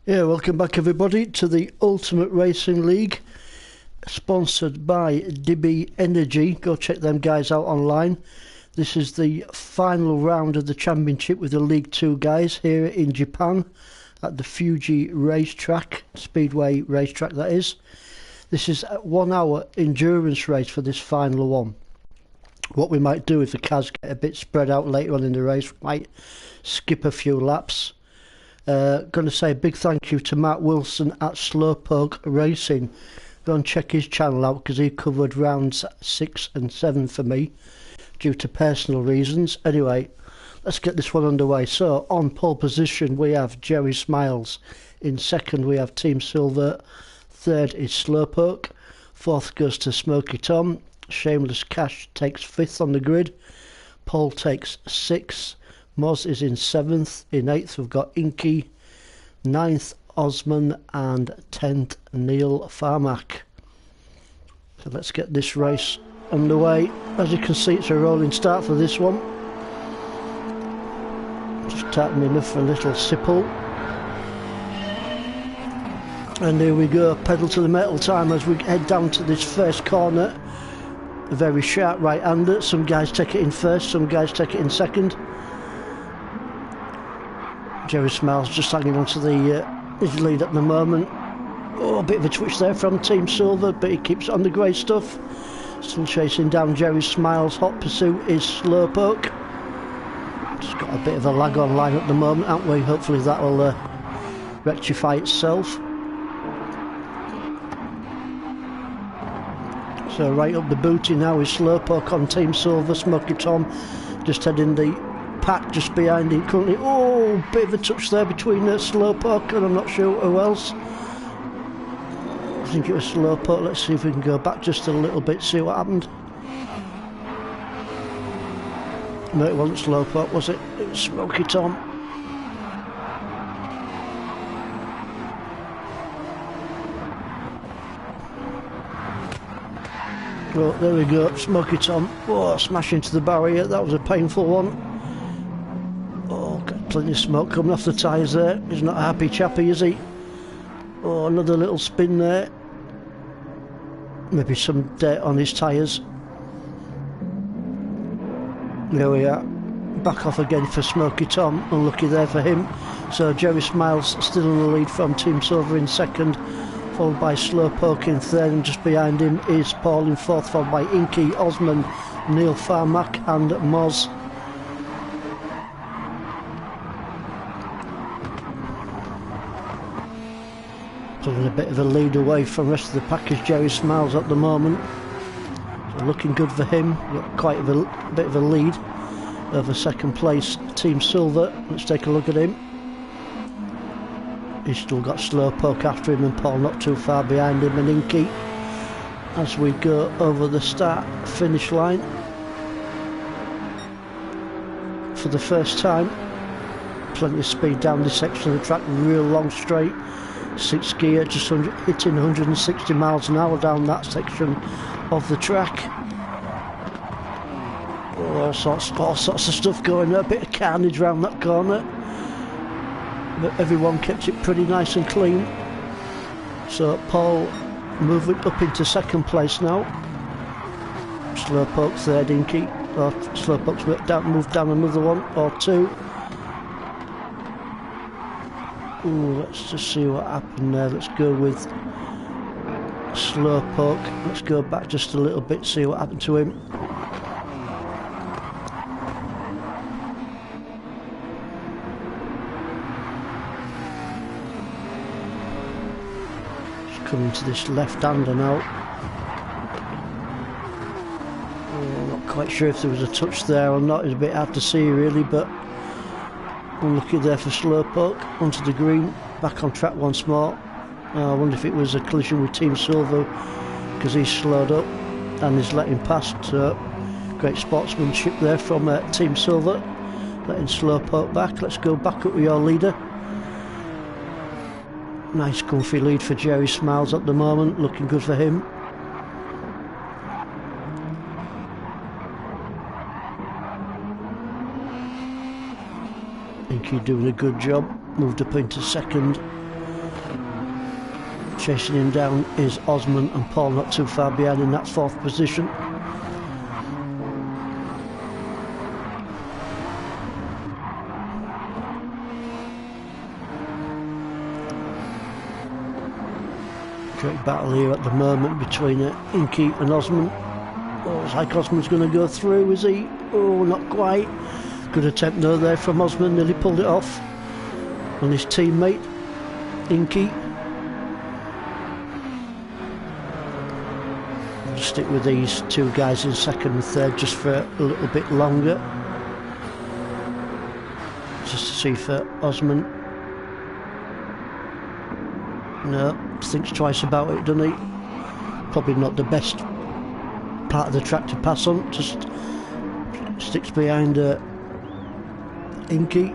Yeah, welcome back everybody to the Ultimate Racing League, sponsored by DB Energy. Go check them guys out online. This is the final round of the championship with the League 2 guys here in Japan at the Fuji racetrack, Speedway racetrack that is. This is a 1 hour endurance race for this final one. What we might do if the cars get a bit spread out later on in the race, we might skip a few laps. Going to say a big thank you to Matt Wilson at Slowpoke Racing. Go and check his channel out because he covered rounds 6 and 7 for me due to personal reasons. Anyway, let's get this one underway. So on pole position we have Jerry Smiles. In second we have Team Silver. Third is Slowpoke. Fourth goes to Smoky Tom. Shameless Cash takes 5th on the grid. Paul takes 6th. Moz is in 7th. In 8th we've got Inky. 9th Osman and 10th Neil Farmack. So let's get this race underway. As you can see, it's a rolling start for this one. Just tapping enough for a little sipple. And here we go, pedal to the metal time as we head down to this first corner. A very sharp right-hander. Some guys take it in first, some guys take it in second. Jerry Smiles just hanging on to his lead at the moment. Oh, a bit of a twitch there from Team Silver, but he keeps it on the grey stuff. Still chasing down Jerry Smiles. Hot pursuit is Slowpoke. Just got a bit of a lag online at the moment, haven't we? Hopefully that will rectify itself. So right up the booty now is Slowpoke on Team Silver. Smoky Tom just heading the pack just behind him currently. Oh, bit of a touch there between Slowpoke and I'm not sure who else. I think it was Slowpoke. Let's see if we can go back just a little bit, see what happened. No, it wasn't Slowpoke, was it? It was Smoky Tom. Well, there we go, Smoky Tom. Oh, smash into the barrier, that was a painful one. Oh, got plenty of smoke coming off the tyres there. He's not a happy chappy, is he? Oh, another little spin there. Maybe some dirt on his tyres. There we are. Back off again for Smoky Tom. Unlucky there for him. So Jerry Smiles still in the lead from Team Silver in second, followed by Slowpoke in third, and just behind him is Paul in fourth, followed by Inky, Osman, Neil Farmack and Moz. Pulling a bit of a lead away from the rest of the pack is Jerry Smiles at the moment. So looking good for him. Got quite a bit of a lead over second place Team Silver. Let's take a look at him. He's still got Slowpoke after him and Paul not too far behind him and Inky. As we go over the start finish line for the first time. Plenty of speed down this section of the track, real long straight. 6th gear, just hitting 160 miles an hour down that section of the track. All sorts of stuff going there, a bit of carnage round that corner. But everyone kept it pretty nice and clean. So Paul moving up into second place now. Slowpoke third, Inky. Or Slowpoke's moved down another one or two. Ooh, let's just see what happened there. Let's go with Slowpoke. Let's go back just a little bit, see what happened to him. Just coming to this left-hander now. Oh, not quite sure if there was a touch there or not. It's a bit hard to see really, but unlucky there for Slowpoke. Onto the green, back on track once more. I wonder if it was a collision with Team Silver because he's slowed up and he's letting past. Great sportsmanship there from Team Silver, letting Slowpoke back. Let's go back up with your leader. Nice comfy lead for Jerry Smiles at the moment, looking good for him. Inky doing a good job, moved up into second. Chasing him down is Osman, and Paul not too far behind in that 4th position. Great battle here at the moment between Inky and Osman. Oh, it's like Osman's going to go through, is he? Oh, not quite. Good attempt though there from Osman, nearly pulled it off on his teammate, Inky. I'll just stick with these two guys in 2nd and 3rd just for a little bit longer. Just to see for Osman. No, thinks twice about it, doesn't he? Probably not the best part of the track to pass on, just sticks behind Inky.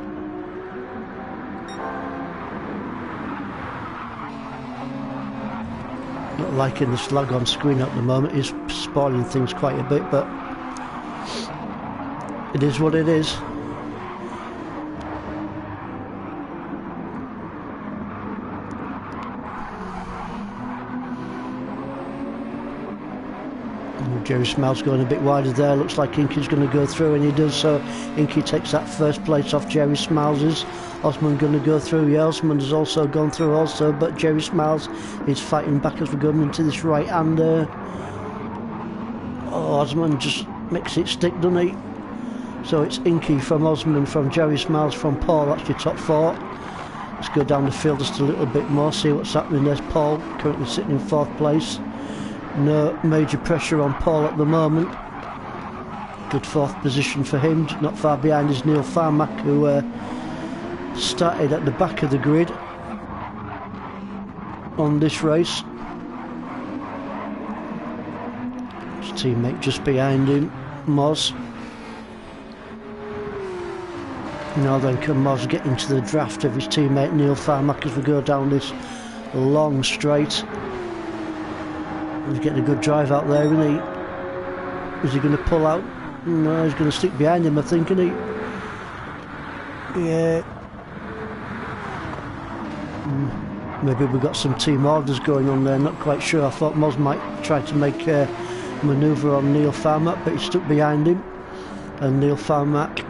Not liking the slag on screen at the moment, he's spoiling things quite a bit, but it is what it is. Jerry Smiles going a bit wider there, looks like Inky's going to go through, and he does so. Inky takes that 1st place off Jerry Smiles's. Osman going to go through, yeah, Osman has also gone through also, but Jerry Smiles is fighting back as we're going into this right-hander. Oh, Osman just makes it stick, doesn't he? So it's Inky from Osman, from Jerry Smiles, from Paul, that's your top 4. Let's go down the field just a little bit more, see what's happening. There's Paul, currently sitting in 4th place. No major pressure on Paul at the moment. Good 4th position for him. Not far behind is Neil Farmack, who started at the back of the grid on this race. His teammate just behind him, Moz. Now then, can Moz get into the draft of his teammate Neil Farmack as we go down this long straight? He's getting a good drive out there, isn't he? Is he going to pull out? No, he's going to stick behind him, I think, isn't he? Yeah. Maybe we've got some team orders going on there, not quite sure. I thought Moz might try to make a manoeuvre on Neil Farmack, but he stuck behind him. And Neil Farmack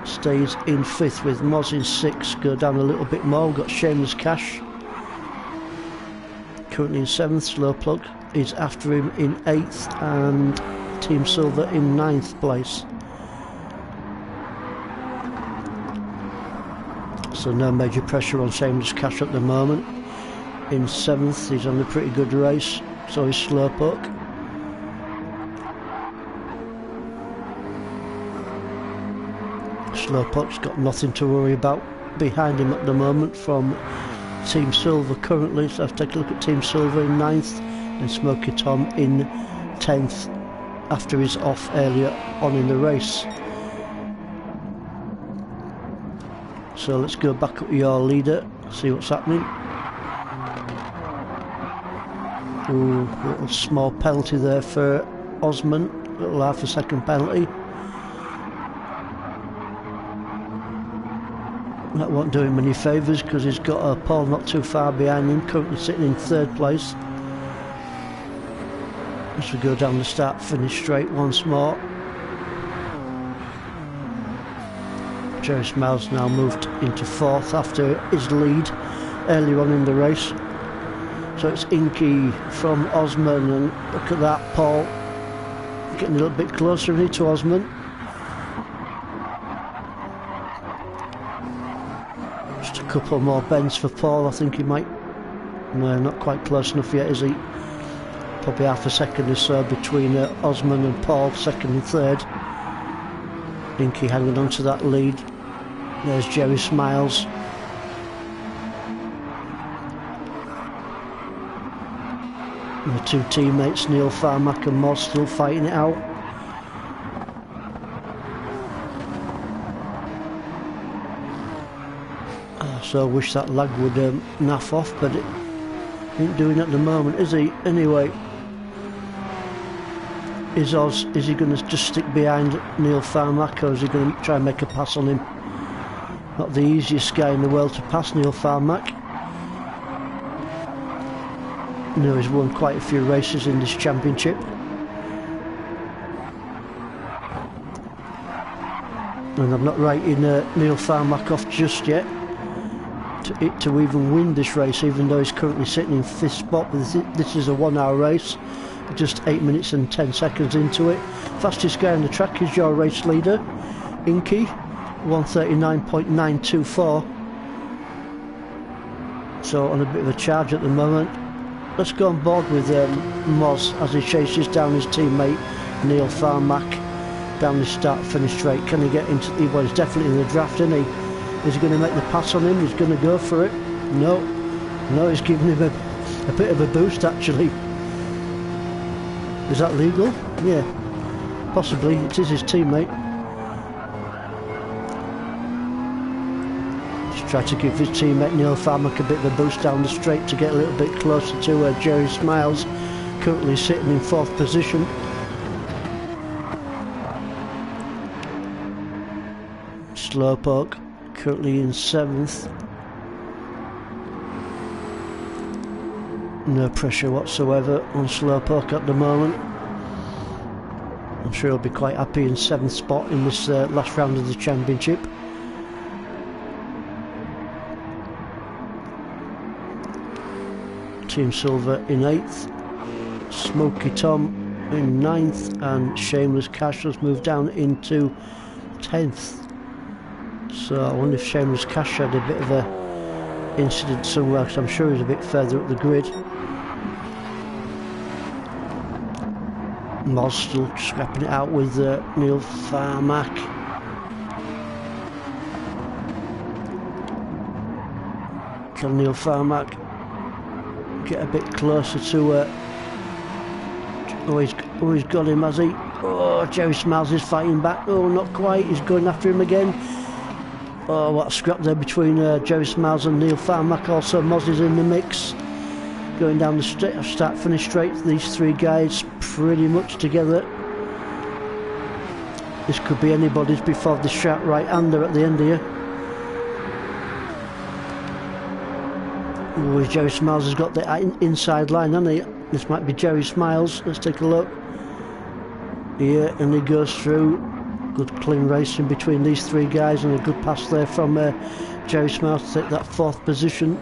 stays in 5th with Moz in 6th. Go down a little bit more, we've got Shameless Cash. Currently in 7th, Slowplug is after him in 8th, and Team Silver in 9th place. So no major pressure on Shameless Cash at the moment. In 7th, he's on a pretty good race, so is Slowpoke. Slowpoke's got nothing to worry about behind him at the moment from Team Silver currently. So let's take a look at Team Silver in 9th and Smoky Tom in 10th after he's off earlier on in the race. So let's go back up to your leader, see what's happening. Ooh, little small penalty there for Osman, little half a second penalty. That won't do him any favours because he's got a Paul not too far behind him, currently sitting in 3rd place. As we go down the start finish straight once more. Jerry Smiles now moved into 4th after his lead earlier on in the race. So it's Inky from Osman, and look at that, Paul getting a little bit closer isn't he, to Osman. Just a couple more bends for Paul, I think he might. No, not quite close enough yet, is he? Probably half a second or so between Osman and Paul, 2nd and 3rd. Inky hanging on to that lead. There's Jerry Smiles. And the two teammates, Neil Farmack and Moz, still fighting it out. So I wish that lag would naff off, but it ain't doing it at the moment, is he? Anyway, is he going to just stick behind Neil Farmack, or is he going to try and make a pass on him? Not the easiest guy in the world to pass, Neil Farmack. You know, he's won quite a few races in this championship. And I'm not writing Neil Farmack off just yet to even win this race, even though he's currently sitting in 5th spot. But this is a 1 hour race, just 8 minutes and 10 seconds into it. Fastest guy on the track is your race leader, Inky, 139.924. So on a bit of a charge at the moment. Let's go on board with Moz as he chases down his teammate Neil Farmack down the start-finish straight. Can he get into the... well, he's definitely in the draft, isn't he? Is he going to make the pass on him? He's going to go for it. No, he's giving him a bit of a boost actually. Is that legal? Yeah, possibly. It is his teammate. Just try to give his teammate Neil Farmack a bit of a boost down the straight to get a little bit closer to Jerry Smiles, currently sitting in 4th position. Slowpoke currently in 7th. No pressure whatsoever on Slowpoke at the moment. I'm sure he'll be quite happy in 7th spot in this last round of the championship. Team Silver in 8th. Smoky Tom in 9th, and Shameless Cash has moved down into 10th. So I wonder if Shameless Cash had a bit of a incident somewhere, because I'm sure he's a bit further up the grid. Moz still scrapping it out with Neil Farmack. Can Neil Farmack get a bit closer to... oh, he's got him, has he? Oh, Jerry Smiles is fighting back. Oh, not quite. He's going after him again. Oh, what a scrap there between Jerry Smiles and Neil Farmack. Also, Moz is in the mix. Going down the start-finish straight. These 3 guys pretty much together. This could be anybody's before the sharp right-hander at the end here. Oh, Jerry Smiles has got the inside line, hasn't he? This might be Jerry Smiles. Let's take a look. Yeah, and he goes through. Good clean racing between these 3 guys, and a good pass there from Jerry Smiles to take that 4th position.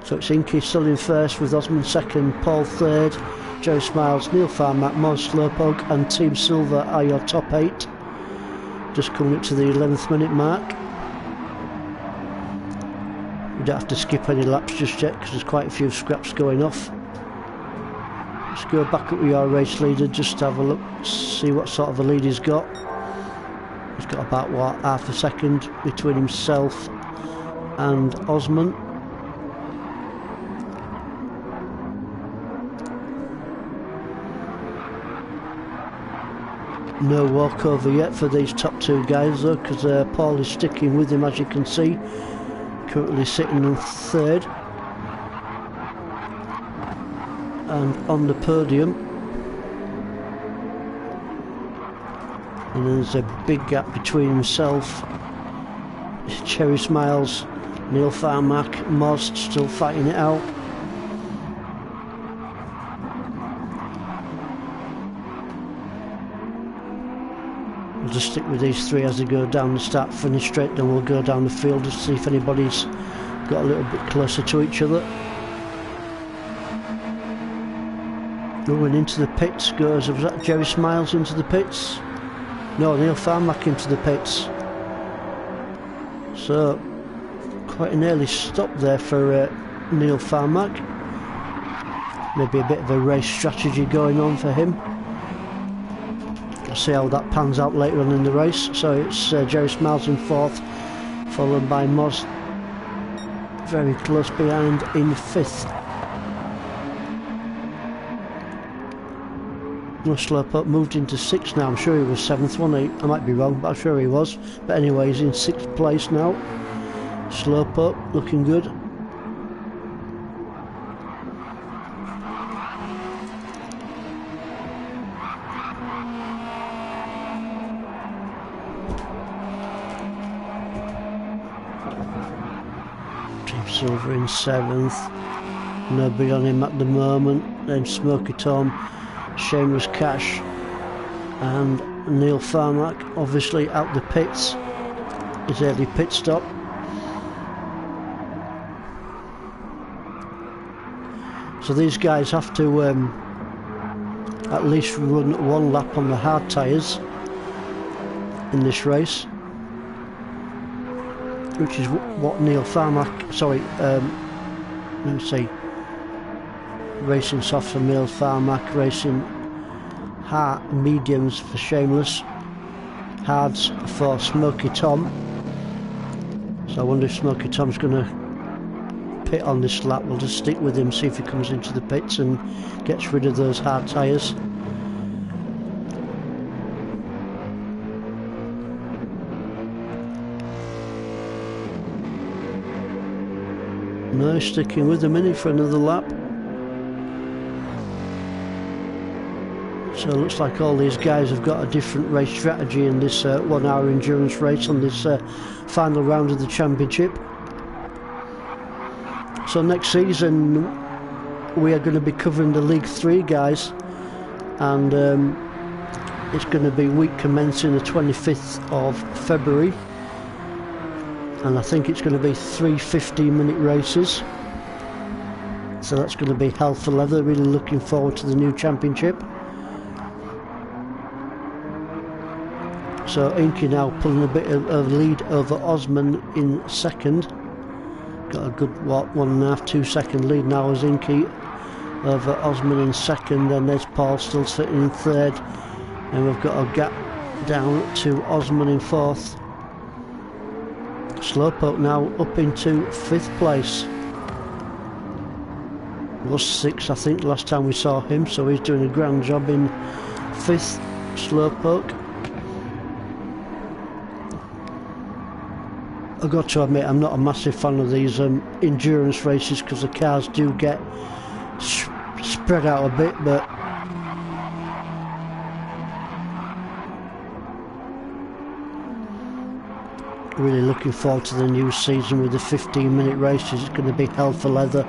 So it's Inky still in 1st, with Osman 2nd, Paul 3rd, Jerry Smiles, Neil Farmack, Moz, Slowpoke and Team Silver are your top 8. Just coming up to the 11th minute mark. We don't have to skip any laps just yet, because there's quite a few scraps going off. Let's go back up with your race leader, just to have a look, see what sort of a lead he's got. He's got about, what, half a second between himself and Osman. No walkover yet for these top 2 guys though, because Paul is sticking with him, as you can see. Currently sitting in 3rd. And on the podium, and there's a big gap between himself, Jerry Smiles, Neil Farmack, Moz still fighting it out. We'll just stick with these 3 as they go down the start-finish straight, then we'll go down the field to see if anybody's got a little bit closer to each other. Going into the pits goes, was that Jerry Smiles into the pits? No, Neil Farmack into the pits. So, quite an early stop there for Neil Farmack. Maybe a bit of a race strategy going on for him. We'll see how that pans out later on in the race. So it's Jerry Smiles in 4th, followed by Moz very close behind in 5th. Slowpoke moved into 6th now. I'm sure he was 7th, wasn't he? I might be wrong, but I'm sure he was. But anyway, he's in 6th place now. Slowpoke looking good. Team Silver in 7th. Nobody on him at the moment. Then Smoky Tom, Shameless Cash and Neil Farmack, obviously out the pits. His early pit stop. So these guys have to at least run one lap on the hard tyres in this race, which is what Neil Farmack, sorry, let me see, racing soft for Neil Farmack, racing hard mediums for Shameless, hards for Smoky Tom. So I wonder if Smoky Tom's going to pit on this lap. We'll just stick with him, see if he comes into the pits and gets rid of those hard tyres. No, sticking with him in for another lap. So it looks like all these guys have got a different race strategy in this 1 hour endurance race on this final round of the championship. So next season we are going to be covering the League 3 guys, and it's going to be week commencing the 25th of February, and I think it's going to be 3 15-minute races. So that's going to be hell for leather. Really looking forward to the new championship. So Inky now pulling a bit of lead over Osman in second. Got a good, what, 1.5, 2 second lead now as Inky over Osman in second. Then there's Paul still sitting in third. And we've got a gap down to Osman in fourth. Slowpoke now up into 5th place. Was 6th, I think, last time we saw him. So he's doing a grand job in 5th, Slowpoke. I've got to admit, I'm not a massive fan of these endurance races because the cars do get spread out a bit, but really looking forward to the new season with the 15-minute races. It's going to be hell for leather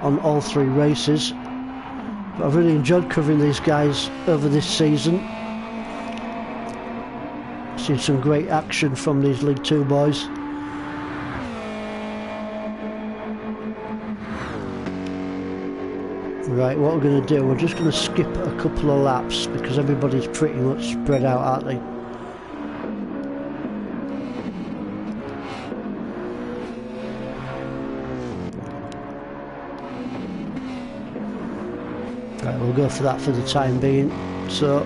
on all 3 races. But I've really enjoyed covering these guys over this season. Seen some great action from these League 2 boys. Right, what we're going to do, we're just going to skip a couple of laps because everybody's pretty much spread out, aren't they? Right, we'll go for that for the time being. So,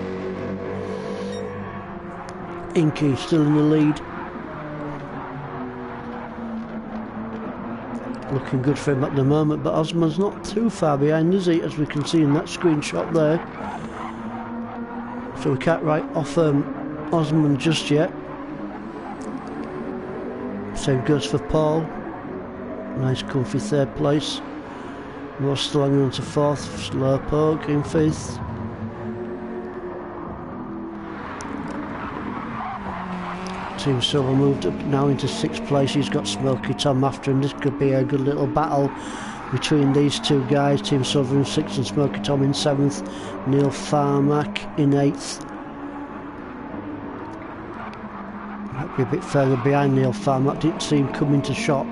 Inky still in the lead. Looking good for him at the moment, but Osman's not too far behind, is he, as we can see in that screenshot there. So we can't write off Osman just yet. Same goes for Paul. Nice comfy 3rd place. More still hanging on to 4th, Slowpoke in 5th. Team Silver moved up now into 6th place. He's got Smoky Tom after him. This could be a good little battle between these 2 guys. Team Silver in 6th and Smoky Tom in 7th. Neil Farmack in 8th. Might be a bit further behind Neil Farmack. Didn't see him come into shot.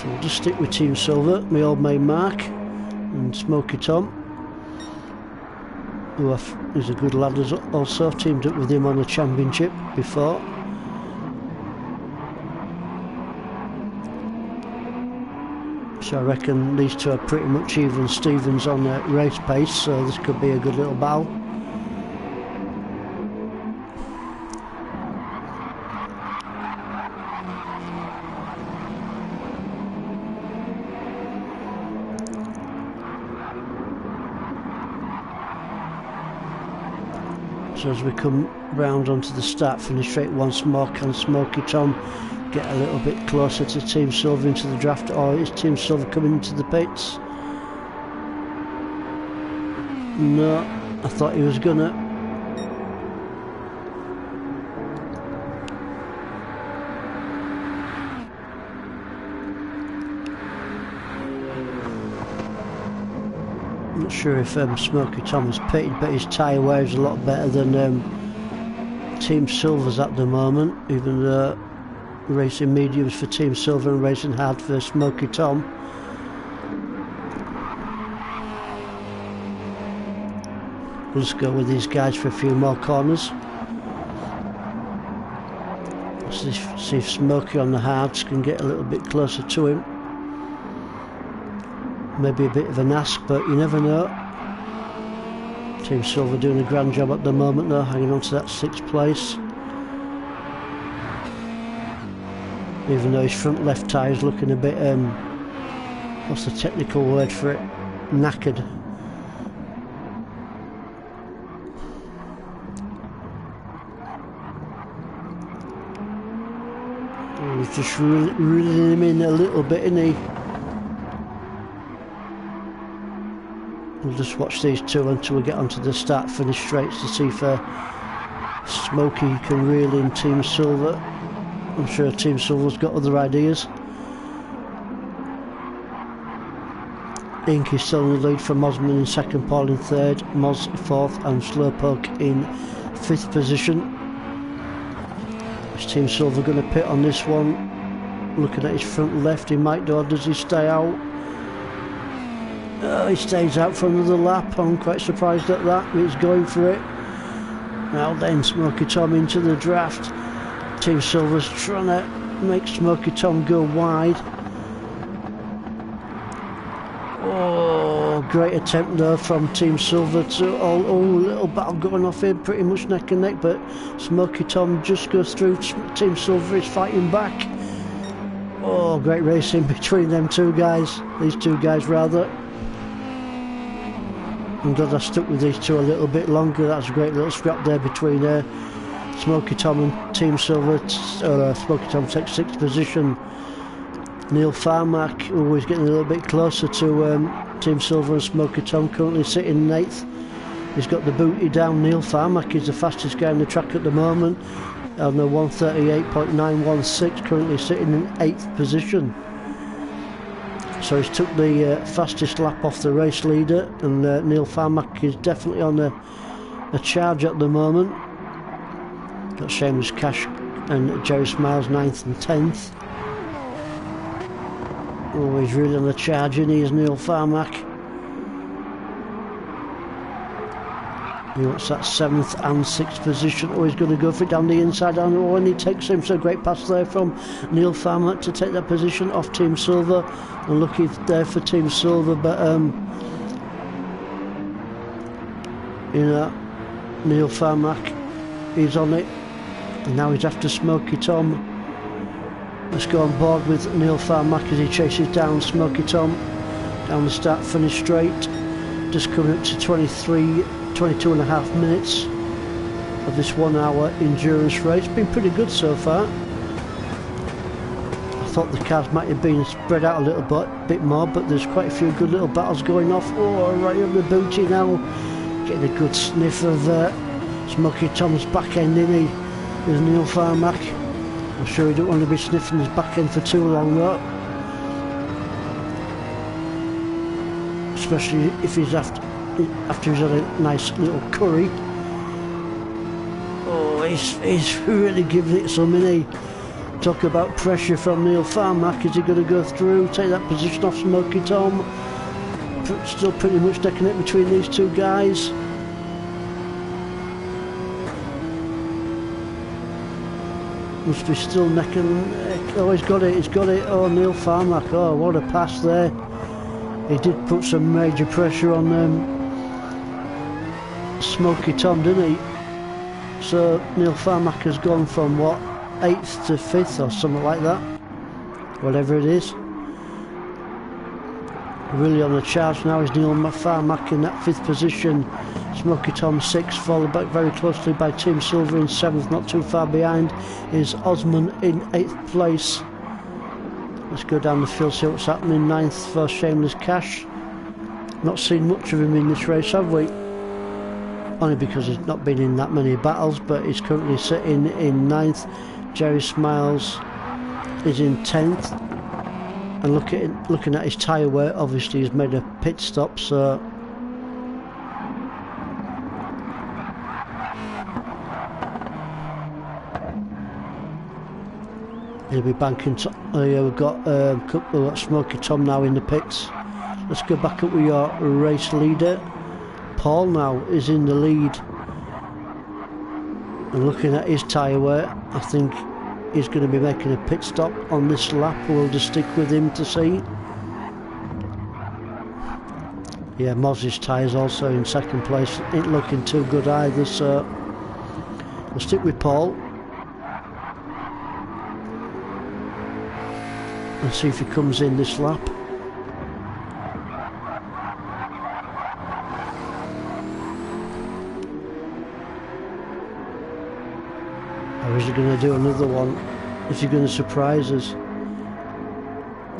So we'll just stick with Team Silver. My old mate Mark and Smoky Tom, who is a good lad as also. Teamed up with him on a championship before. So I reckon these 2 are pretty much even Stevens on race pace, so this could be a good little battle. So as we come round onto the start finish straight once more, can Smoky Tom get a little bit closer to Team Silver into the draft, or is Team Silver coming into the pits? No, I thought he was gonna. sure if Smoky Tom is pitted, but his tyre wear is a lot better than Team Silver's at the moment, even though racing mediums for Team Silver and racing hard for Smoky Tom. Let's go with these guys for a few more corners. See if Smoky on the hards can get a little bit closer to him. Maybe a bit of an ask, but you never know. Team Silver doing a grand job at the moment though, hanging on to that 6th place. Even though his front left tyre is looking a bit, what's the technical word for it? Knackered. He's just reeling him in a little bit, isn't he? We'll just watch these two until we get onto the start-finish straights to see if Smoky can reel in Team Silver. I'm sure Team Silver's got other ideas. Ink is still in the lead from Osman in 2nd, Paul in 3rd, Moz 4th and Slowpoke in 5th position. Is Team Silver going to pit on this one? Looking at his front left, he might do, or does he stay out? He stays out for another lap. I'm quite surprised at that. He's going for it. Now then, Smoky Tom into the draft. Team Silver's trying to make Smoky Tom go wide. Oh, great attempt there from Team Silver to a little battle going off here, pretty much neck and neck, but Smoky Tom just goes through. Team Silver is fighting back. Oh, great racing between them two guys. These two guys rather. I'm glad I stuck with these two a little bit longer. That's a great little scrap there between Smoky Tom and Team Silver. Smoky Tom takes 6th position. Neil Farmack always getting a little bit closer to Team Silver, and Smoky Tom currently sitting in 8th. He's got the booty down. Neil Farmack is the fastest guy on the track at the moment on the 138.916, currently sitting in 8th position. So he's took the fastest lap off the race leader, and Neil Farmack is definitely on a charge at the moment. Got Seamus Cash and Jerry Smiles 9th and 10th. Oh, he's really on the charge, and he is Neil Farmack. He wants that 7th and 6th position. Oh, he's going to go for it down the inside. Oh, and he takes him. So great pass there from Neil Farmack to take that position off Team Silver. And lucky there for Team Silver, but you know, Neil Farmack, he's on it. And now he's after Smoky Tom. Let's go on board with Neil Farmack as he chases down Smoky Tom down the start-finish straight. Just coming up to 22 and a half minutes of this 1 hour endurance race. Been pretty good so far. I thought the cars might have been spread out a little bit more, but there's quite a few good little battles going off. Oh, right up the booty now. Getting a good sniff of Smoky Tom's back end, isn't he? There's Neil Farmack. I'm sure he don't want to be sniffing his back end for too long though. Especially if he's after he's had a nice little curry. Oh, he's really giving it some, isn't he? Talk about pressure from Neil Farmack. Is he going to go through, take that position off Smoky Tom? Still pretty much decking it between these two guys. Must be still neck and neck. Oh, he's got it. Oh, Neil Farmack. Oh, what a pass there. He did put some major pressure on Smoky Tom, didn't he? So Neil Farmack has gone from what, 8th to 5th or something like that, whatever it is. Really on the charge now is Neil Farmack in that 5th position. Smoky Tom 6th, followed back very closely by Team Silver in 7th. Not too far behind is Osman in 8th place. Let's go down the field, see what's happening. 9th for Shameless Cash. Not seen much of him in this race, have we? Only because he's not been in that many battles, but he's currently sitting in 9th. Jerry Smiles is in 10th. And looking at his tyre wear, obviously he's made a pit stop, so He'll be banking. Yeah, we've got Smoky Tom now in the pits. Let's go back up with your race leader. Paul now is in the lead. And looking at his tyre wear, I think he's going to be making a pit stop on this lap. We'll just stick with him to see. Yeah, Moz's tyres also in second place. Ain't looking too good either, so we'll stick with Paul. And see if he comes in this lap. Or is he going to do another one? Is he going to surprise us?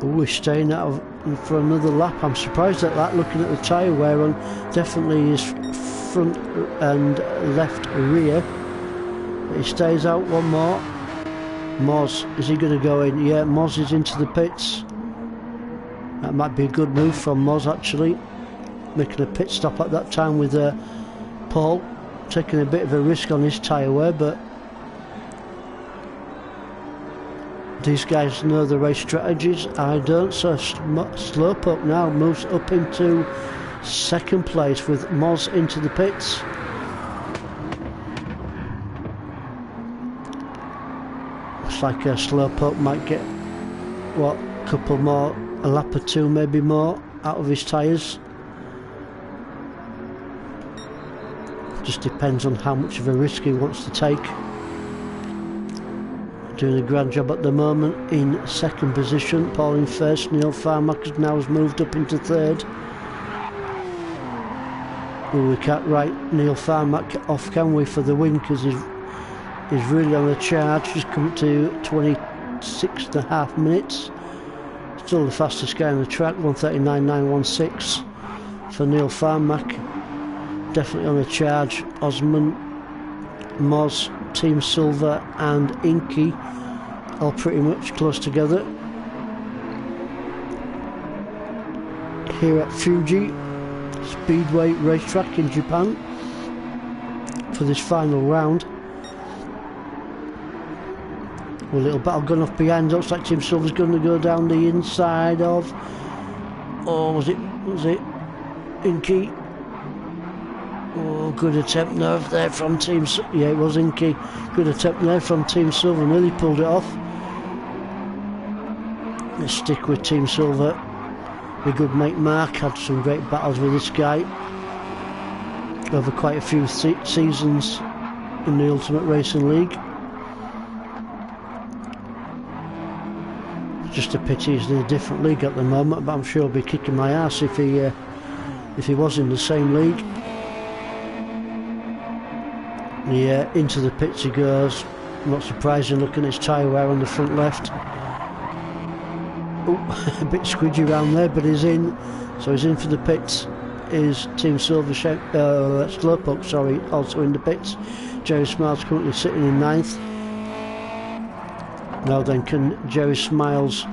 Oh, he's staying out of, for another lap. I'm surprised at that, looking at the tyre wear on definitely his front and left rear. But he stays out one more. Moz, is he going to go in? Yeah, Moz is into the pits. That might be a good move from Moz actually. Making a pit stop at that time with Paul. Taking a bit of a risk on his tyre wear, but these guys know the race strategies. I don't, so Slowpoke now moves up into second place with Moz into the pits. Looks like Slowpoke might get, what, a couple more, a lap or two maybe more out of his tyres. Just depends on how much of a risk he wants to take. Doing a grand job at the moment in second position. Paul in first. Neil Farmack now has moved up into third. Well, we can't write Neil Farmack off, can we, for the win, because he's really on the charge. He's come to 26.5 minutes. Still the fastest guy on the track, 1:39.916 for Neil Farmack. Definitely on the charge. Osman, Moz, Team Silver and Inky all pretty much close together. Here at Fuji Speedway racetrack in Japan for this final round. A little battle going off behind. Looks like Team Silver's going to go down the inside of, oh, was it Inky? Oh, good attempt there from Team Silver. Yeah, it was Inky. Good attempt there from Team Silver. Nearly pulled it off. Let's stick with Team Silver. My good mate Mark had some great battles with this guy over quite a few seasons in the Ultimate Racing League. Just a pity he's in a different league at the moment, but I'm sure he'll be kicking my ass if he was in the same league. Yeah, into the pits he goes. Not surprising looking at his tyre wear on the front left. Oh, a bit squidgy around there, but he's in. So he's in for the pits. Is Team Silver, Slowpoke, sorry, also in the pits. Jerry Smiles currently sitting in 9th. Now then, can Jerry Smiles,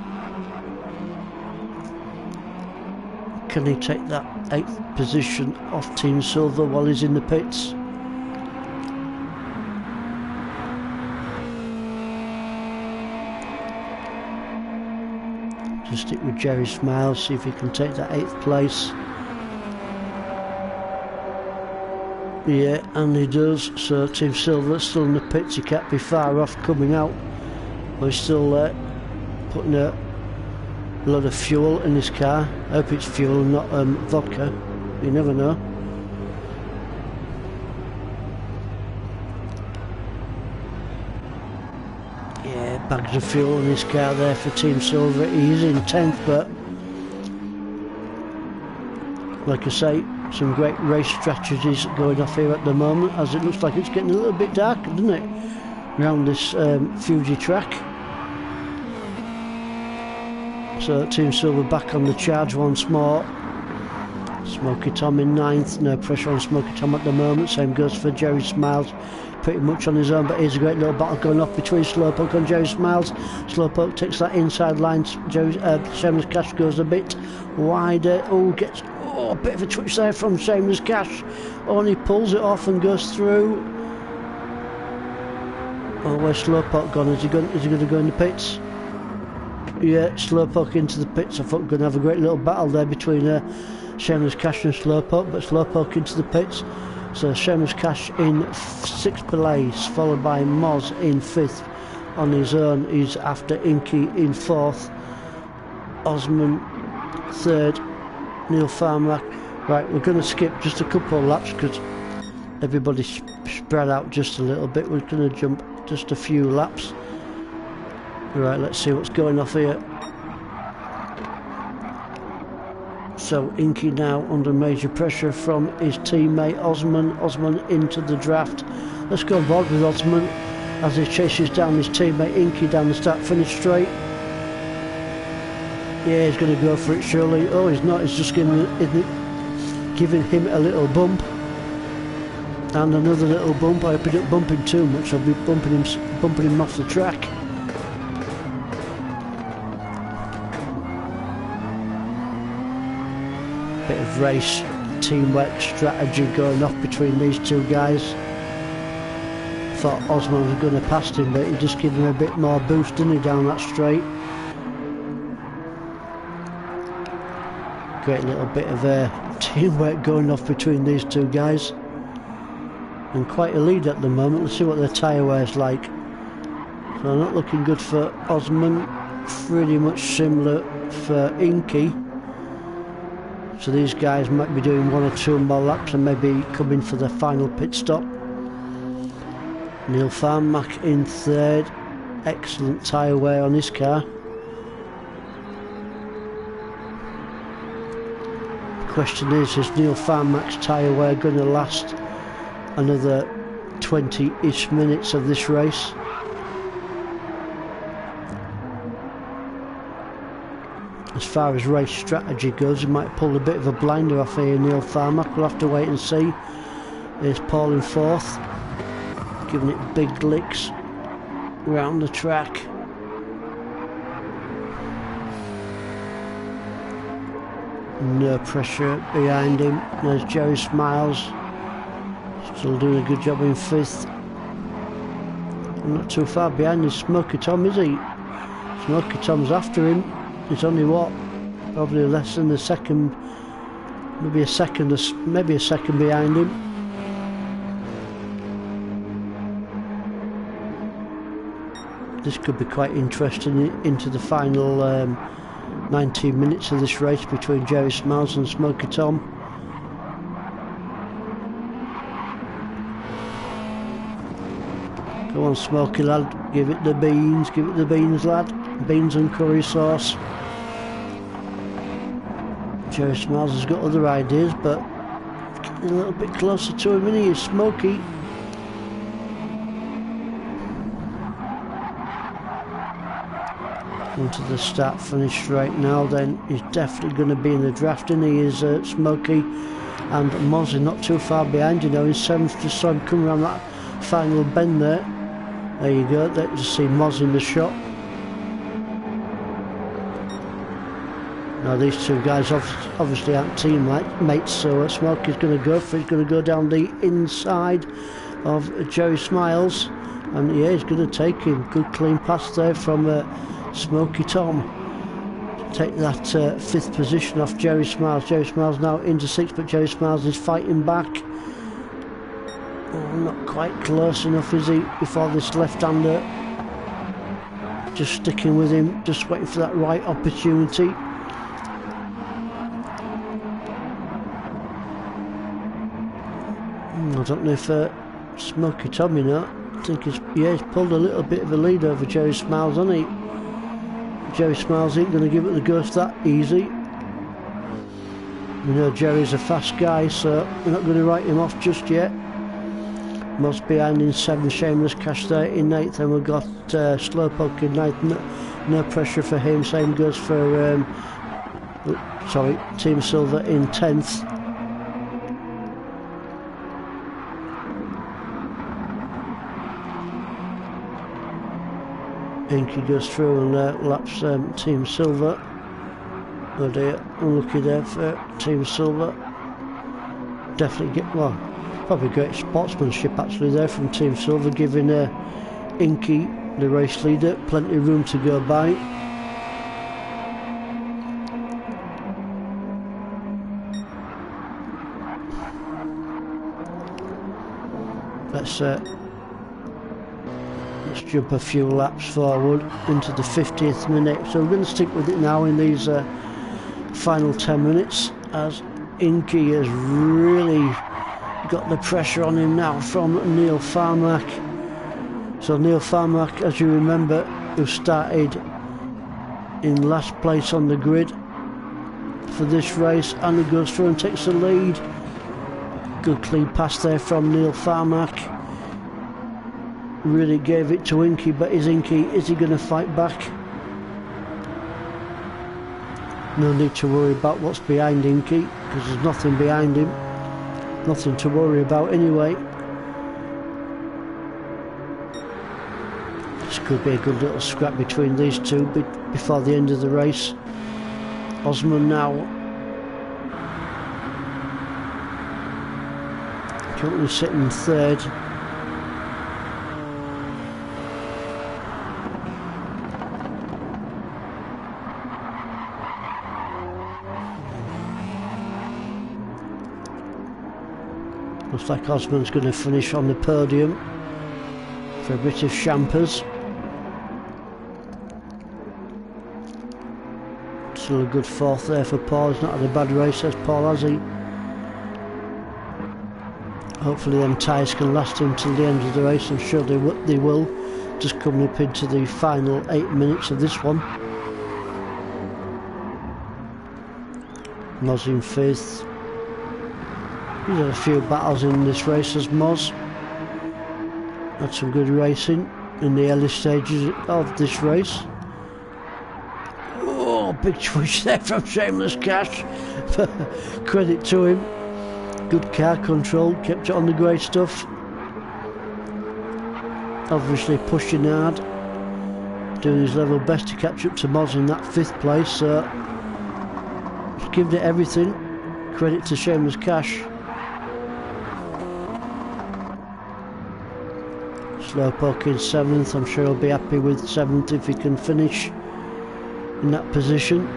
can he take that 8th position off Team Silver while he's in the pits? Just stick with Jerry Smiles, see if he can take that 8th place. Yeah, and he does. So Team Silver still in the pits. He can't be far off coming out. But he's still putting a lot of fuel in his car. I hope it's fuel and not vodka. You never know. Yeah, bags of fuel in his car there for Team Silver. He's in 10th, but like I say, some great race strategies going off here at the moment, as it looks like it's getting a little bit darker, doesn't it, around this Fuji track. So Team Silver back on the charge once more. Smoky Tom in 9th, no pressure on Smoky Tom at the moment. Same goes for Jerry Smiles, pretty much on his own, but here's a great little battle going off between Slowpoke and Jerry Smiles. Slowpoke takes that inside line. Shameless Cash goes a bit wider. Oh, gets a bit of a twitch there from Shameless Cash. Oh, and he pulls it off and goes through. Oh, where's Slowpoke gone? Is he going to go in the pits? Yeah, Slowpoke into the pits. I thought we were going to have a great little battle there between Shameless Cash and Slowpoke, but Slowpoke into the pits. So Shameless Cash in 6th place, followed by Moz in 5th on his own. He's after Inky in 4th, Osman 3rd, Neil Farmack. Right, we're going to skip just a couple of laps because everybody's spread out just a little bit. We're going to jump just a few laps. Right, let's see what's going off here. So Inky now under major pressure from his teammate Osman. Osman into the draft. Let's go on board with Osman as he chases down his teammate Inky down the start-finish straight. Yeah, he's going to go for it surely. Oh, he's not. He's just giving him a little bump. And another little bump. I hope he don't bump him too much. I'll be bumping him off the track. Bit of race teamwork strategy going off between these two guys. Thought Osman was going to pass him, but he just gave him a bit more boost, didn't he, down that straight. Great little bit of teamwork going off between these two guys. And quite a lead at the moment. Let's see what their tyre wear's like. So not looking good for Osman. Pretty much similar for Inky. So these guys might be doing 1 or 2 more laps and maybe coming for the final pit stop. Neil Farmack in 3rd. Excellent tyre wear on his car. The question is Neil Farmack's tyre wear going to last another 20-ish minutes of this race? As far as race strategy goes, he might pull a bit of a blinder off here, Neil Farmack. We'll have to wait and see. Here's Paul in 4th, giving it big licks round the track. No pressure behind him. There's Jerry Smiles, still doing a good job in 5th. Not too far behind is Smoky Tom, is he? Smoky Tom's after him. It's only what? Probably less than a second, maybe a second behind him. This could be quite interesting into the final 19 minutes of this race between Jerry Smiles and Smoky Tom. Go on, Smoky lad, give it the beans lad. Beans and curry sauce. Jerry Smiles has got other ideas, but getting a little bit closer to him, and he is Smoky. Onto the start finish straight now, then he's definitely going to be in the draft, and he is Smoky. And Mozzie not too far behind, you know, in 7th. Just saw him come around that final bend there. There you go, there you see Moz in the shot. Now these two guys obviously aren't teammates, so Smokey's going to go for it. He's going to go down the inside of Jerry Smiles, and yeah, he's going to take him. Good clean pass there from Smoky Tom. Take that 5th position off Jerry Smiles. Jerry Smiles now into 6th, but Jerry Smiles is fighting back. Oh, not quite close enough, is he, before this left-hander. Just sticking with him, just waiting for that right opportunity. I don't know if Smoky Tom, you know, I think he's pulled a little bit of a lead over Jerry Smiles, hasn't he? Jerry Smiles ain't going to give it the ghost that easy. You know, Jerry's a fast guy, so we're not going to write him off just yet. Moss behind in 7th, Shameless Cash there in 8th, and we've got Slowpoke in 9th. No pressure for him. Same goes for Team Silver in 10th. Inky goes through and laps Team Silver. Oh dear, unlucky there for Team Silver. Definitely probably great sportsmanship actually there from Team Silver, giving Inky, the race leader, plenty of room to go by. let's jump a few laps forward into the 50th minute. So we're going to stick with it now in these final 10 minutes, as Inky has really got the pressure on him now from Neil Farmack. So Neil Farmack, as you remember, who started in last place on the grid for this race, and he goes through and takes the lead. Good clean pass there from Neil Farmack. Really gave it to Inky, but is he going to fight back? No need to worry about what's behind Inky, because there's nothing behind him. Nothing to worry about anyway. This could be a good little scrap between these two before the end of the race. Osman now currently sitting third. Looks like Osman's going to finish on the podium for a bit of champers. Still a good fourth there for Paul. He's not had a bad race, says Paul, has he? Hopefully them tyres can last him till the end of the race. I'm sure they will. Just coming up into the final 8 minutes of this one. Moz in fifth. He's had a few battles in this race as Moz. Had some good racing in the early stages of this race. Oh, big twitch there from Shameless Cash. Credit to him. Good car control, kept it on the grey stuff. Obviously pushing hard. Doing his level best to catch up to Moz in that 5th place. So, he's given it everything. Credit to Shameless Cash. Slowpoke in 7th, I'm sure he'll be happy with 7th if he can finish in that position.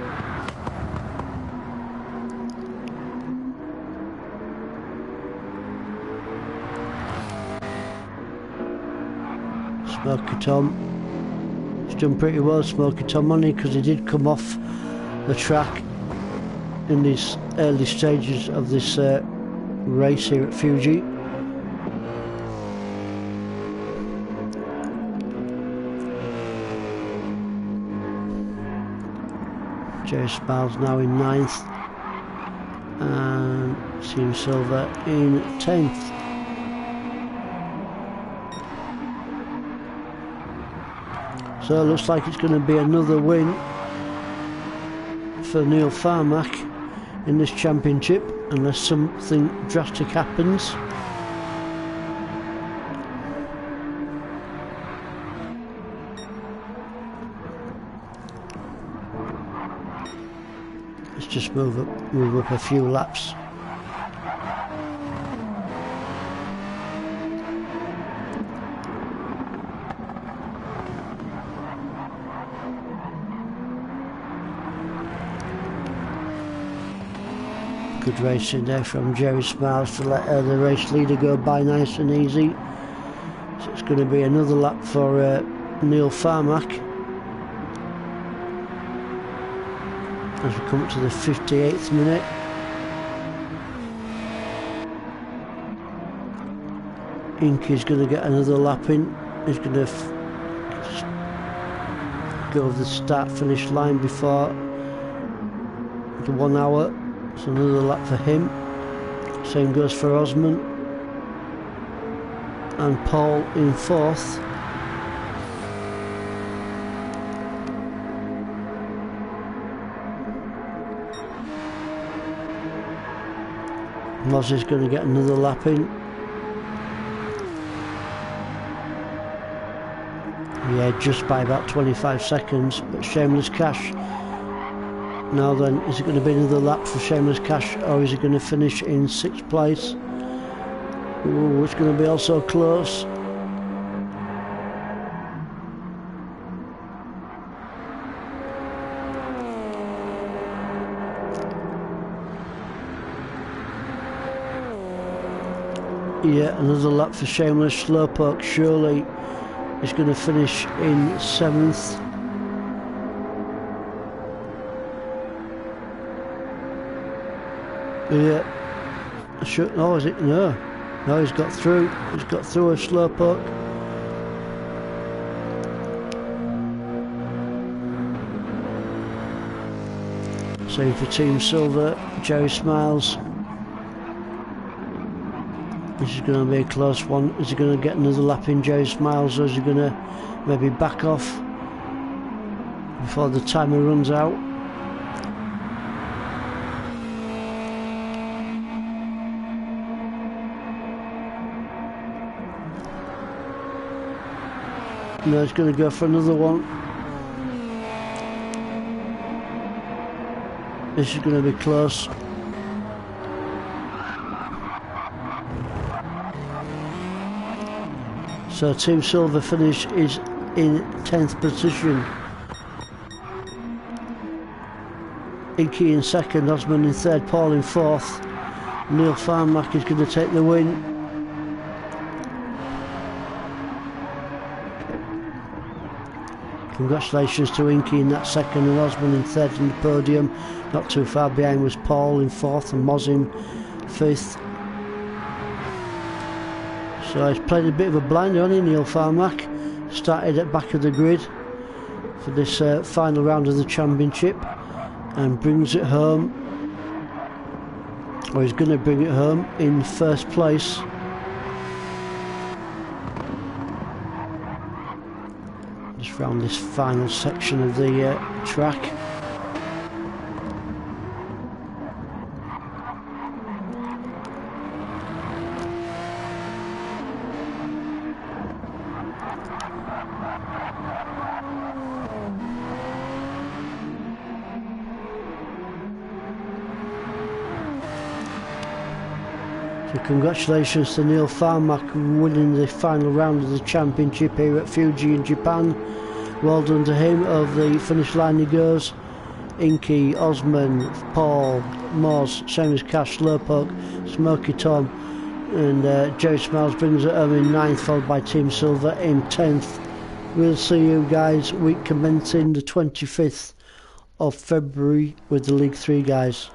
Smoky Tom, he's done pretty well, Smoky Tom, only because he did come off the track in these early stages of this race here at Fuji. Jerry Smiles now in 9th and Team Silver in 10th. So it looks like it's going to be another win for Neil Farmack in this championship, unless something drastic happens. Let's just move up a few laps. Good racing there from Jerry Smiles to let the race leader go by nice and easy. So it's going to be another lap for Neil Farmack as we come up to the 58th minute. Inky's going to get another lap in. He's going to go over the start-finish line before the 1 hour. So another lap for him. Same goes for Osman. And Paul in 4th. Moz is going to get another lap in. Yeah, just by about 25 seconds. But Shameless Cash. Now then, is it going to be another lap for Shameless Cash, or is he going to finish in 6th place? Ooh, it's going to be also close. Yeah, another lap for Shameless. Slowpoke surely is going to finish in 7th. Yeah. Oh, is it? No. No, he's got through. He's got through a Slowpoke. Same for Team Silver. Jerry Smiles. This is going to be a close one. Is he going to get another lap in, Jerry Smiles, or is he going to maybe back off before the timer runs out? No, he's going to go for another one. This is going to be close. So Team Silver finish is in 10th position. Inky in 2nd, Osman in 3rd, Paul in 4th. Neil Farmack is going to take the win. Congratulations to Inky in that 2nd and Osman in 3rd in the podium. Not too far behind was Paul in 4th and Moz in 5th. So he's played a bit of a blinder, hasn't he, Neil Farmack? Started at back of the grid for this final round of the championship and brings it home, or he's going to bring it home in 1st place. Just round this final section of the track. So congratulations to Neil Farmack winning the final round of the championship here at Fuji in Japan. Well done to him. Over the finish line he goes. Inky, Osman, Paul, Moz, same as Cash, Slowpoke, Smoky Tom, and Jerry Smiles brings it home in 9th, followed by Team Silver in 10th. We'll see you guys week commencing the 25th of February with the League 3 guys.